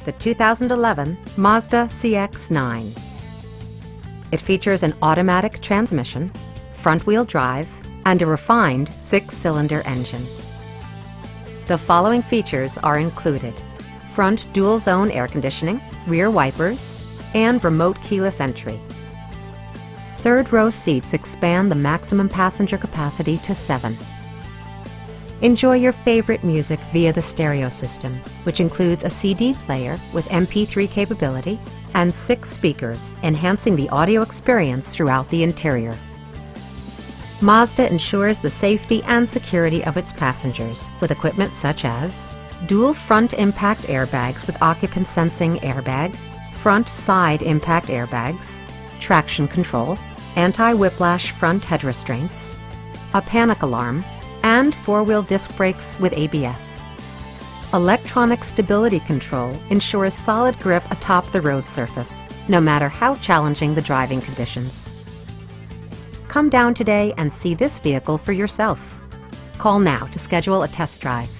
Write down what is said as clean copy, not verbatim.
the 2011 Mazda CX-9. It features an automatic transmission, front-wheel drive, and a refined 6-cylinder engine. The following features are included: front dual-zone air conditioning, rear wipers, and remote keyless entry. Third-row seats expand the maximum passenger capacity to 7. Enjoy your favorite music via the stereo system, which includes a CD player with MP3 capability and 6 speakers, enhancing the audio experience throughout the interior. Mazda ensures the safety and security of its passengers with equipment such as dual front impact airbags with occupant sensing airbag, front side impact airbags, traction control, anti-whiplash front head restraints, a panic alarm, and 4-wheel disc brakes with ABS. Electronic stability control ensures solid grip atop the road surface, no matter how challenging the driving conditions. Come down today and see this vehicle for yourself. Call now to schedule a test drive.